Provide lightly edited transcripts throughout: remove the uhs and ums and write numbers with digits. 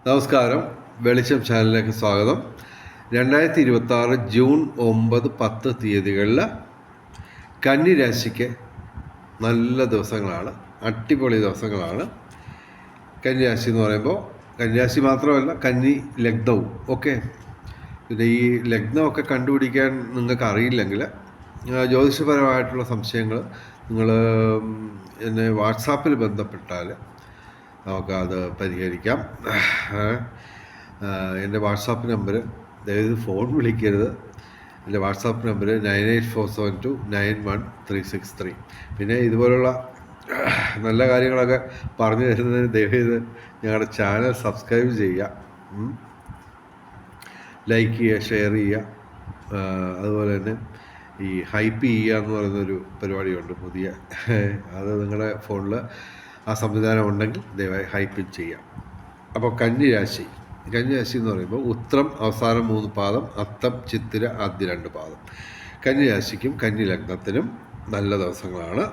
നമസ്കാരം, വെളിച്ചം ചാനലിലേക്ക് സ്വാഗതം. 2026 ജൂൺ 9, 10 തീയതികളിൽ കന്നി രാശിക്ക് നല്ല ദിവസങ്ങളാണ്, അടിപൊളി ദിവസങ്ങളാണ്. കന്നി രാശി എന്ന് പറയുമ്പോൾ കന്യാശി മാത്രമല്ല, കന്നി ലഗ്നവും ഒക്കെ. പിന്നെ ഈ ലഗ്നമൊക്കെ കണ്ടുപിടിക്കാൻ നിങ്ങൾക്ക് അറിയില്ലെങ്കിൽ ജ്യോതിഷപരമായിട്ടുള്ള സംശയങ്ങൾ നിങ്ങൾ എന്നെ വാട്സാപ്പിൽ ബന്ധപ്പെട്ടാൽ നമുക്കത് പരിഹരിക്കാം. എൻ്റെ വാട്സാപ്പ് നമ്പർ, അതായത് ഫോൺ വിളിക്കരുത്. എൻ്റെ വാട്സാപ്പ് നമ്പർ 9847291363. പിന്നെ ഇതുപോലുള്ള നല്ല കാര്യങ്ങളൊക്കെ പറഞ്ഞു തരുന്നതിന് ദയവേത് ഞങ്ങളുടെ ചാനൽ സബ്സ്ക്രൈബ് ചെയ്യുക, ലൈക്ക് ചെയ്യുക, ഷെയർ ചെയ്യുക. അതുപോലെ തന്നെ ഈ ഹൈപ്പ് ചെയ്യുക എന്ന് പറയുന്നൊരു പരിപാടിയുണ്ട് പുതിയ. അത് നിങ്ങളുടെ ഫോണിൽ ആ സംവിധാനം ഉണ്ടെങ്കിൽ ദയവായി ഹൈപ്പ് ചെയ്യാം. അപ്പോൾ കന്നി രാശി എന്ന് പറയുമ്പോൾ ഉത്രം അവസാനം 3 പാദം, അത്തം ചിത്തിര ആദ്യ 2 പാദം. കന്നി രാശിക്കും കന്നി ലഗ്നത്തിനും നല്ല ദിവസങ്ങളാണ്.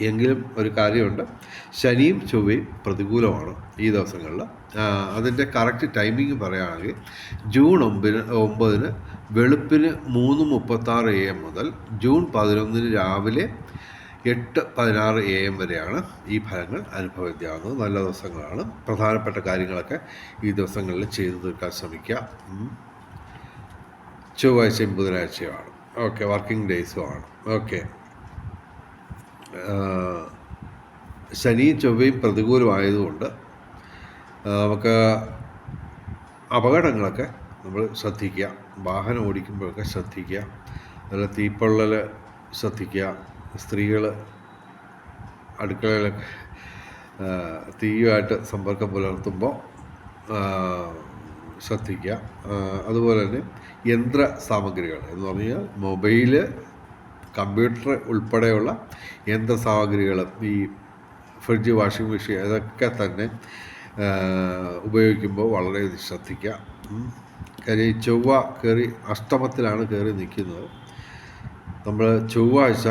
എങ്കിലും ഒരു കാര്യമുണ്ട്, ശനിയും ചൊവ്വയും പ്രതികൂലമാണ് ഈ ദിവസങ്ങളിൽ. അതിൻ്റെ കറക്റ്റ് ടൈമിങ് പറയുകയാണെങ്കിൽ ജൂൺ 9 വെളുപ്പിന് 3:36 AM മുതൽ ജൂൺ 11 രാവിലെ 8:16 AM വരെയാണ് ഈ ഫലങ്ങൾ അനുഭവിക്കാവുന്നത്. നല്ല ദിവസങ്ങളാണ്. പ്രധാനപ്പെട്ട കാര്യങ്ങളൊക്കെ ഈ ദിവസങ്ങളിൽ ചെയ്തു തീർക്കാൻ ശ്രമിക്കുക. ചൊവ്വാഴ്ചയും ബുധനാഴ്ചയുമാണ്. ഓക്കെ, വർക്കിംഗ് ഡേയ്സുമാണ്. ഓക്കെ, ശനിയും ചൊവ്വയും പ്രതികൂലമായതുകൊണ്ട് നമുക്ക് അപകടങ്ങളൊക്കെ നമ്മൾ ശ്രദ്ധിക്കുക. വാഹനം ഓടിക്കുമ്പോഴൊക്കെ ശ്രദ്ധിക്കുക. അതുപോലെ തീപ്പൊള്ളൽ ശ്രദ്ധിക്കുക. സ്ത്രീകൾ അടുക്കളയിലൊക്കെ തീയുമായിട്ട് സമ്പർക്കം പുലർത്തുമ്പോൾ ശ്രദ്ധിക്കുക. അതുപോലെ തന്നെ യന്ത്ര സാമഗ്രികൾ എന്ന് പറഞ്ഞാൽ മൊബൈല്, കമ്പ്യൂട്ടർ ഉൾപ്പെടെയുള്ള യന്ത്ര സാമഗ്രികൾ, ഈ ഫ്രിഡ്ജ്, വാഷിംഗ് മെഷീൻ, ഇതൊക്കെ തന്നെ ഉപയോഗിക്കുമ്പോൾ വളരെ ശ്രദ്ധിക്കുക. കാര്യം ഈ ചൊവ്വ കയറി അഷ്ടമത്തിലാണ് കയറി നിൽക്കുന്നത്. നമ്മൾ ചൊവ്വാഴ്ച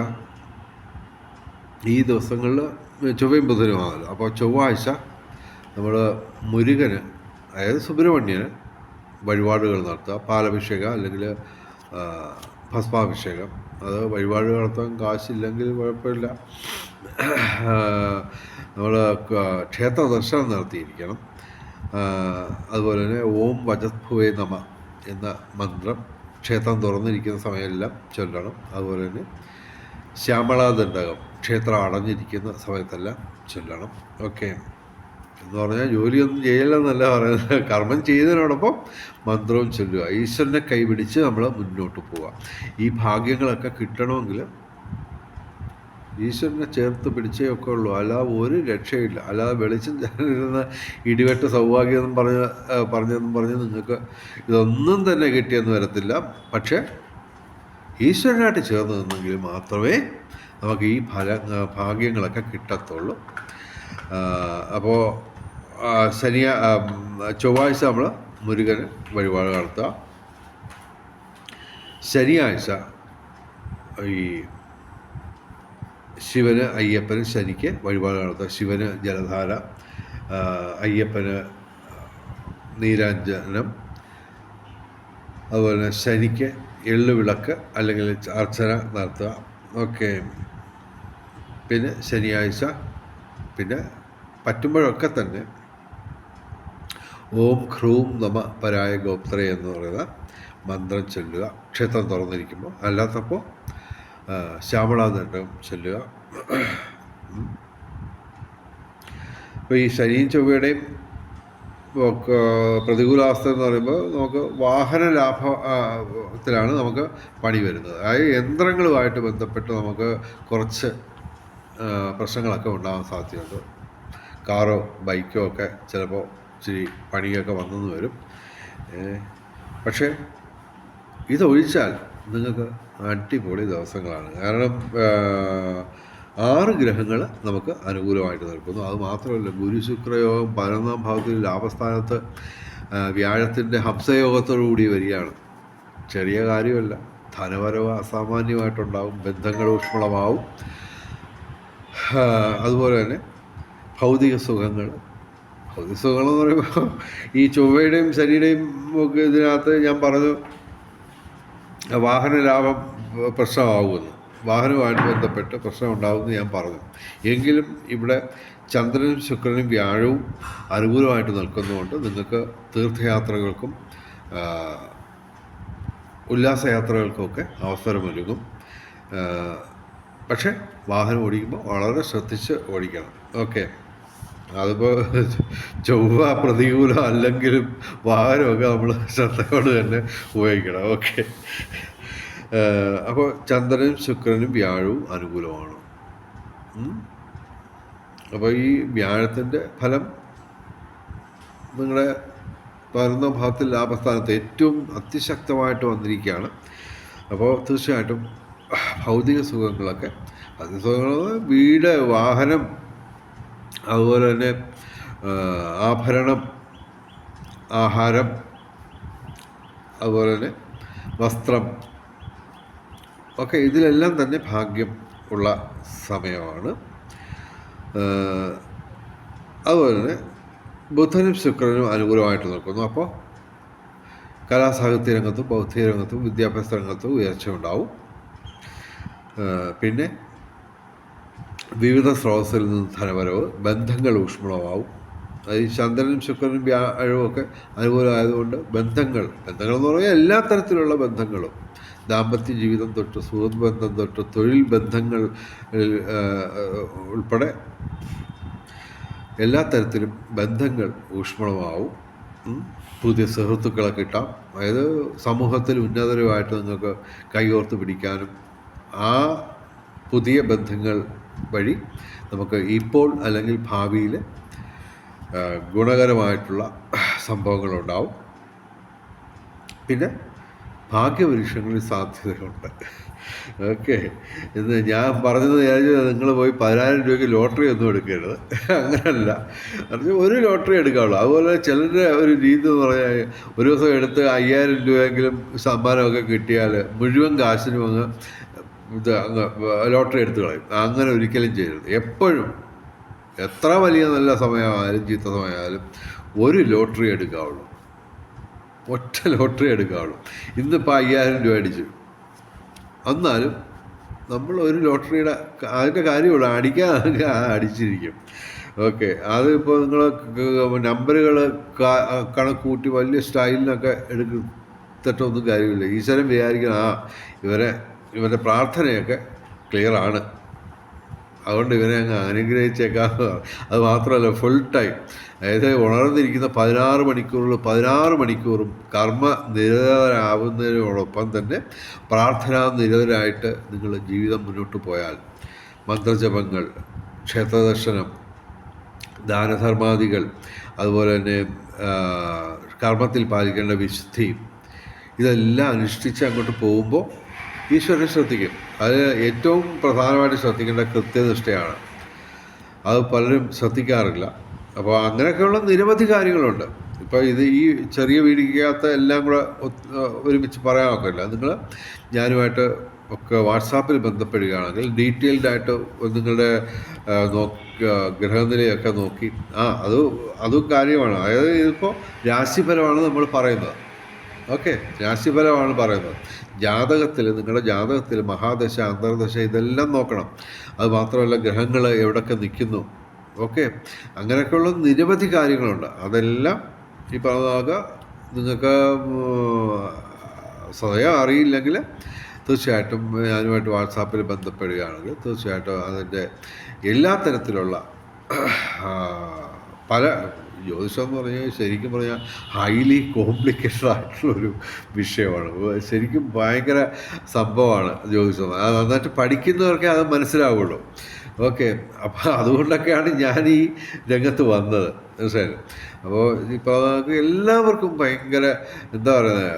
ഈ ദിവസങ്ങളിൽ ചൊവ്വയും ബുധനുമാണല്ലോ. അപ്പോൾ ചൊവ്വാഴ്ച നമ്മൾ മുരുകന്, അതായത് സുബ്രഹ്മണ്യന് വഴിപാടുകൾ നടത്തുക. പാലഭിഷേകം അല്ലെങ്കിൽ ഭസ്മാഭിഷേകം. അത് വഴിപാട് നടത്താൻ കാശില്ലെങ്കിൽ കുഴപ്പമില്ല. നമ്മൾ ക്ഷേത്ര ദർശനം നടത്തിയിരിക്കണം. അതുപോലെ തന്നെ ഓം വജസ്ഭുവേ നമ എന്ന മന്ത്രം ക്ഷേത്രം തുറന്നിരിക്കുന്ന സമയമെല്ലാം ചൊല്ലണം. അതുപോലെ തന്നെ ശ്യാമളാദണ്ഡകം ക്ഷേത്രം അടഞ്ഞിരിക്കുന്ന സമയത്തെല്ലാം ചൊല്ലണം. ഓക്കെ, എന്ന് പറഞ്ഞാൽ ജോലിയൊന്നും ചെയ്യില്ലെന്നല്ല പറയുന്നത്, കർമ്മം ചെയ്യുന്നതിനോടൊപ്പം മന്ത്രവും ചൊല്ലുക. ഈശ്വരനെ കൈപിടിച്ച് നമ്മൾ മുന്നോട്ട് പോവുക. ഈ ഭാഗ്യങ്ങളൊക്കെ കിട്ടണമെങ്കിൽ ഈശ്വരനെ ചേർത്ത് പിടിച്ചേ ഉള്ളൂ, അല്ലാതെ ഒരു രക്ഷയില്ല. അല്ലാതെ വെളിച്ചം ചേർന്നിരുന്ന ഇടിവെട്ട് സൗഭാഗ്യം പറഞ്ഞ് നിങ്ങൾക്ക് ഇതൊന്നും തന്നെ കിട്ടിയെന്ന് വരത്തില്ല. പക്ഷേ ഈശ്വരനായിട്ട് ചേർന്ന് നിന്നെങ്കിൽ മാത്രമേ നമുക്ക് ഈ ഭാഗ്യങ്ങളൊക്കെ കിട്ടത്തുള്ളൂ. അപ്പോൾ ചൊവ്വാഴ്ച നമ്മൾ മുരുകന് വഴിപാട് നടത്തുക. ശനിയാഴ്ച ഈ ശിവന്, അയ്യപ്പന്, ശനിക്ക് വഴിപാട് നടത്തുക. ശിവന് ജലധാര, അയ്യപ്പന് നീരാഞ്ജനം, അതുപോലെ തന്നെ ശനിക്ക് എള്ളുവിളക്ക് അല്ലെങ്കിൽ അർച്ചന നടത്തുക. ഓക്കെ, പിന്നെ ശനിയാഴ്ച പിന്നെ പറ്റുമ്പോഴൊക്കെ തന്നെ ഓം ഹ്രൂം നമ പരായ ഗോപ്ത്രേ എന്ന് പറയുന്ന മന്ത്രം ചൊല്ലുക ക്ഷേത്രം തുറന്നിരിക്കുമ്പോൾ. അല്ലാത്തപ്പോൾ ശ്യാമളാദണ്ഡകം ചൊല്ലുക. അപ്പോൾ ഈ ശനിയും ചൊവ്വയുടെയും പ്രതികൂലാവസ്ഥ എന്ന് പറയുമ്പോൾ നമുക്ക് വാഹന ലാഭത്തിലാണ് നമുക്ക് പണി വരുന്നത്. അതായത് യന്ത്രങ്ങളുമായിട്ട് ബന്ധപ്പെട്ട് നമുക്ക് കുറച്ച് പ്രശ്നങ്ങളൊക്കെ ഉണ്ടാകാൻ സാധ്യതയുണ്ട്. കാറോ ബൈക്കോ ഒക്കെ ചിലപ്പോൾ ഇച്ചിരി പണിയൊക്കെ വന്നെന്ന് വരും. പക്ഷേ ഇതൊഴിച്ചാൽ നിങ്ങൾക്ക് അടിപൊളി ദിവസങ്ങളാണ്. കാരണം 6 ഗ്രഹങ്ങൾ നമുക്ക് അനുകൂലമായിട്ട് നിൽക്കുന്നു. അതുമാത്രമല്ല, ഗുരു ശുക്രയോഗം 11ാം ഭാവത്തിൽ ലാഭസ്ഥാനത്ത് വ്യാഴത്തിൻ്റെ ഹംസയോഗത്തോടുകൂടി വരികയാണ്. ചെറിയ കാര്യമല്ല. ധനവരവ് അസാമാന്യമായിട്ടുണ്ടാവും. ബന്ധങ്ങൾ ഊഷ്മളമാവും. അതുപോലെ തന്നെ ഭൗതിക സുഖങ്ങൾ, ഭൗതിക സുഖങ്ങളെന്ന് പറയുമ്പോൾ ഈ ചൊവ്വയുടെയും ശനിയുടെയും ഒക്കെ ഇതിനകത്ത് ഞാൻ പറഞ്ഞു വാഹന ലാഭം പ്രശ്നമാകുമെന്ന്. വാഹനവുമായിട്ട് ബന്ധപ്പെട്ട് പ്രശ്നം ഉണ്ടാകുമെന്ന് ഞാൻ പറഞ്ഞു. എങ്കിലും ഇവിടെ ചന്ദ്രനും ശുക്രനും വ്യാഴവും അനുകൂലമായിട്ട് നിൽക്കുന്നതുകൊണ്ട് നിങ്ങൾക്ക് തീർത്ഥയാത്രകൾക്കും ഉല്ലാസയാത്രകൾക്കുമൊക്കെ അവസരമൊരുങ്ങും. പക്ഷേ വാഹനം ഓടിക്കുമ്പോൾ വളരെ ശ്രദ്ധിച്ച് ഓടിക്കണം. ഓക്കെ, അതിപ്പോൾ ചൊവ്വ പ്രതികൂലം അല്ലെങ്കിലും വാഹനമൊക്കെ നമ്മൾ ശ്രദ്ധയോട് തന്നെ ഉപയോഗിക്കണം. ഓക്കെ, അപ്പോൾ ചന്ദ്രനും ശുക്രനും വ്യാഴവും അനുകൂലമാണ്. അപ്പോൾ ഈ വ്യാഴത്തിൻ്റെ ഫലം നിങ്ങളുടെ 11ാം ഭാവത്തിൽ ലാഭസ്ഥാനത്ത് ഏറ്റവും അതിശക്തമായിട്ട് വന്നിരിക്കുകയാണ്. അപ്പോൾ തീർച്ചയായിട്ടും ഭൗതിക സുഖങ്ങളൊക്കെ, ഭൗതിക സുഖങ്ങൾ വീട്, വാഹനം, അതുപോലെ തന്നെ ആഭരണം, ആഹാരം, അതുപോലെ തന്നെ വസ്ത്രം ഒക്കെ, ഇതിലെല്ലാം തന്നെ ഭാഗ്യം ഉള്ള സമയമാണ്. അതുപോലെ തന്നെ ബുധനും ശുക്രനും അനുകൂലമായിട്ട് നിൽക്കുന്നു. അപ്പോൾ കലാസാഹിത്യ രംഗത്തും ബൗദ്ധിക രംഗത്തും വിദ്യാഭ്യാസ രംഗത്തും ഉയർച്ച ഉണ്ടാവും. പിന്നെ വിവിധ സ്രോതസ്സിൽ നിന്ന് ധനവരവ്, ബന്ധങ്ങൾ ഊഷ്മളമാവും. ഈ ചന്ദ്രനും ശുക്രനും വ്യാഴവും ഒക്കെ അനുകൂലമായതുകൊണ്ട് ബന്ധങ്ങൾ എന്ന് പറഞ്ഞാൽ എല്ലാ തരത്തിലുള്ള ബന്ധങ്ങളും, ദാമ്പത്യ ജീവിതം തൊട്ട് സുഹൃത്ത് ബന്ധം തൊട്ട് തൊഴിൽ ബന്ധങ്ങൾ ഉൾപ്പെടെ എല്ലാ തരത്തിലും ബന്ധങ്ങൾ ഊഷ്മളമാവും. പുതിയ സുഹൃത്തുക്കളെ കിട്ടാം. അതായത് സമൂഹത്തിൽ ഉന്നതരുമായിട്ട് നിങ്ങൾക്ക് കൈകോർത്ത് പിടിക്കാനും ആ പുതിയ ബന്ധങ്ങൾ വഴി നമുക്ക് ഇപ്പോൾ അല്ലെങ്കിൽ ഭാവിയിൽ ഗുണകരമായിട്ടുള്ള സംഭവങ്ങളുണ്ടാവും. പിന്നെ ഭാഗ്യപരീക്ഷങ്ങളിൽ സാധ്യതയുണ്ട്. ഓക്കെ, ഇന്ന് ഞാൻ പറഞ്ഞത് നിങ്ങൾ പോയി 10,000 രൂപയ്ക്ക് ലോട്ടറി ഒന്നും എടുക്കരുത്. അങ്ങനല്ല, അത് ഒരു ലോട്ടറി എടുക്കാവുള്ളൂ. അതുപോലെ ചിലരുടെ ഒരു രീതി എന്ന് പറഞ്ഞാൽ ഒരു ദിവസം എടുത്ത് 5,000 രൂപയെങ്കിലും സമ്മാനമൊക്കെ കിട്ടിയാൽ മുഴുവൻ കാശിനും അങ്ങ് ലോട്ടറി എടുത്ത് കളയും. അങ്ങനെ ഒരിക്കലും ചെയ്യരുത്. എപ്പോഴും എത്ര വലിയ നല്ല സമയമായാലും ചീത്ത സമയമായാലും ഒരു ലോട്ടറി എടുക്കാവുള്ളൂ, ഒറ്റ ലോട്ടറി എടുക്കാവുള്ളൂ. ഇന്നിപ്പോൾ 5,000 രൂപ അടിച്ചു, എന്നാലും നമ്മൾ ഒരു ലോട്ടറിയുടെ അതിൻ്റെ കാര്യമുള്ളൂ, അടിക്കാൻ അടിച്ചിരിക്കും. ഓക്കെ, അതിപ്പോൾ നിങ്ങൾ നമ്പറുകൾ കണക്ക് കൂട്ടി വലിയ സ്റ്റൈലിനൊക്കെ എടുത്തിട്ടൊന്നും കാര്യമില്ല. ഈശ്വരൻ വിചാരിക്കണം ഇവരുടെ പ്രാർത്ഥനയൊക്കെ ക്ലിയറാണ്, അതുകൊണ്ട് ഇവനെ അങ്ങ് അനുഗ്രഹിച്ചേക്കാം. അത് മാത്രമല്ല, ഫുൾ ടൈം, അതായത് ഉണർന്നിരിക്കുന്ന 16 മണിക്കൂറും കർമ്മ നിരതരാകുന്നതിനോടൊപ്പം തന്നെ പ്രാർത്ഥനാ നിരതരായിട്ട് നിങ്ങൾ ജീവിതം മുന്നോട്ട് പോയാൽ മന്ത്രജപങ്ങൾ, ക്ഷേത്രദർശനം, ദാനധർമാദികൾ, അതുപോലെ തന്നെ കർമ്മത്തിൽ പാലിക്കേണ്ട വിശുദ്ധി, ഇതെല്ലാം അനുഷ്ഠിച്ച് അങ്ങോട്ട് പോകുമ്പോൾ ഈശ്വരനെ ശ്രദ്ധിക്കും. അത് ഏറ്റവും പ്രധാനമായിട്ട് ശ്രദ്ധിക്കേണ്ട കൃത്യനിഷ്ഠയാണ്. അത് പലരും ശ്രദ്ധിക്കാറില്ല. അപ്പോൾ അങ്ങനെയൊക്കെയുള്ള നിരവധി കാര്യങ്ങളുണ്ട്. ഇപ്പോൾ ഈ ചെറിയ വീഡിയോക്കകത്ത് എല്ലാം കൂടെ ഒരുമിച്ച് പറയാൻ ഒക്കില്ല. നിങ്ങൾ ഞാനുമായിട്ട് ഒക്കെ വാട്സാപ്പിൽ ബന്ധപ്പെടുകയാണെങ്കിൽ ഡീറ്റെയിൽഡായിട്ട് നിങ്ങളുടെ ഗ്രഹനിലയൊക്കെ നോക്കി അതും കാര്യമാണ്. അതായത് ഇതിപ്പോൾ രാശിഫലമാണ് നമ്മൾ പറയുന്നത്. ഓക്കെ, രാശിഫലമാണ് പറയുന്നത്. നിങ്ങളുടെ ജാതകത്തിൽ മഹാദശ, അന്തർദശ ഇതെല്ലാം നോക്കണം. അത് മാത്രമല്ല ഗ്രഹങ്ങൾ എവിടെയൊക്കെ നിൽക്കുന്നു. ഓക്കെ, അങ്ങനെയൊക്കെയുള്ള നിരവധി കാര്യങ്ങളുണ്ട്. അതെല്ലാം ഈ പറഞ്ഞ നിങ്ങൾക്ക് സ്വയം അറിയില്ലെങ്കിൽ തീർച്ചയായിട്ടും ഞാനുമായിട്ട് വാട്സാപ്പിൽ ബന്ധപ്പെടുകയാണെങ്കിൽ തീർച്ചയായിട്ടും അതിൻ്റെ എല്ലാ തരത്തിലുള്ള പല ജ്യോതിഷം എന്ന് പറഞ്ഞാൽ ശരിക്കും പറഞ്ഞാൽ ഹൈലി കോംപ്ലിക്കേറ്റഡ് ആയിട്ടുള്ളൊരു വിഷയമാണ്. ശരിക്കും ഭയങ്കര സംഭവമാണ് ജ്യോതിഷം. അത് നന്നായിട്ട് പഠിക്കുന്നവർക്കേ അത് മനസ്സിലാവുള്ളൂ. ഓക്കെ, അപ്പോൾ അതുകൊണ്ടൊക്കെയാണ് ഞാൻ ഈ രംഗത്ത് വന്നത്, മനസ്സിലായി. അപ്പോൾ ഇപ്പോൾ നമുക്ക് എല്ലാവർക്കും ഭയങ്കര എന്താ പറയുന്നത്,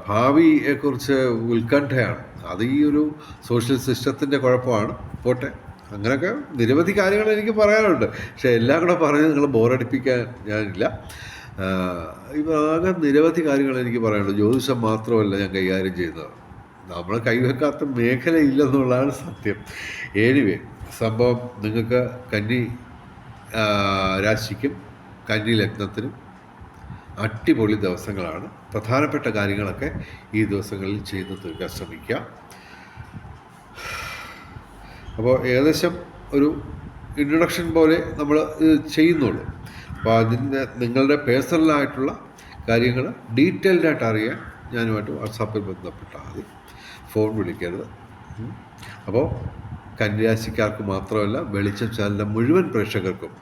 ഭാവിയെക്കുറിച്ച് ഉത്കണ്ഠയാണ്. അത് ഈ ഒരു സോഷ്യൽ സിസ്റ്റത്തിൻ്റെ കുഴപ്പമാണ്. പോട്ടെ, അങ്ങനെയൊക്കെ നിരവധി കാര്യങ്ങൾ എനിക്ക് പറയാനുണ്ട്. പക്ഷേ എല്ലാം കൂടെ പറഞ്ഞ് നിങ്ങൾ ബോറടിപ്പിക്കാൻ ഞാനില്ല. ഇപ്പോൾ ആകെ നിരവധി കാര്യങ്ങൾ എനിക്ക് പറയാനുണ്ട്. ജ്യോതിഷം മാത്രമല്ല ഞാൻ കൈകാര്യം ചെയ്യുന്നത്, നമ്മൾ കൈവെക്കാത്ത മേഖലയില്ലെന്നുള്ളതാണ് സത്യം. എനിവേ, സംഭവം നിങ്ങൾക്ക് കന്നി രാശിക്കും കന്നി ലഗ്നത്തിനും അടിപൊളി ദിവസങ്ങളാണ്. പ്രധാനപ്പെട്ട കാര്യങ്ങളൊക്കെ ഈ ദിവസങ്ങളിൽ ചെയ്തു തീർക്കാൻ ശ്രമിക്കുക. അപ്പോൾ ഏകദേശം ഒരു ഇൻട്രൊഡക്ഷൻ പോലെ നമ്മൾ ഇത് ചെയ്യുന്നുള്ളൂ. അപ്പോൾ അതിൻ്റെ നിങ്ങളുടെ പേഴ്സണലായിട്ടുള്ള കാര്യങ്ങൾ ഡീറ്റെയിൽഡായിട്ട് അറിയാൻ ഞാനുമായിട്ട് വാട്സാപ്പിൽ ബന്ധപ്പെട്ടാൽ മതി, ഫോൺ വിളിക്കരുത്. അപ്പോൾ കന്യാരാശിക്കാർക്ക് മാത്രമല്ല, വെളിച്ചം ചാനലിൻ്റെ മുഴുവൻ പ്രേക്ഷകർക്കും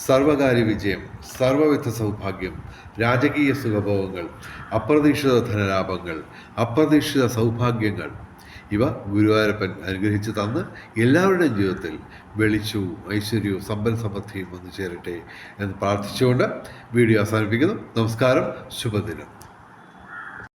സർവകാര്യ വിജയം, സർവവിധ സൗഭാഗ്യം, രാജകീയ സുഖഭോഗങ്ങൾ, അപ്രതീക്ഷിത ധനലാഭങ്ങൾ, അപ്രതീക്ഷിത സൗഭാഗ്യങ്ങൾ ഇവ ഗുരുവായൂരപ്പൻ അനുഗ്രഹിച്ച് തന്ന് എല്ലാവരുടെയും ജീവിതത്തിൽ വെളിച്ചവും ഐശ്വര്യവും സമ്പൽ സമൃദ്ധിയും വന്നു ചേരട്ടെ എന്ന് പ്രാർത്ഥിച്ചുകൊണ്ട് വീഡിയോ അവസാനിപ്പിക്കുന്നു. നമസ്കാരം, ശുഭദിനം.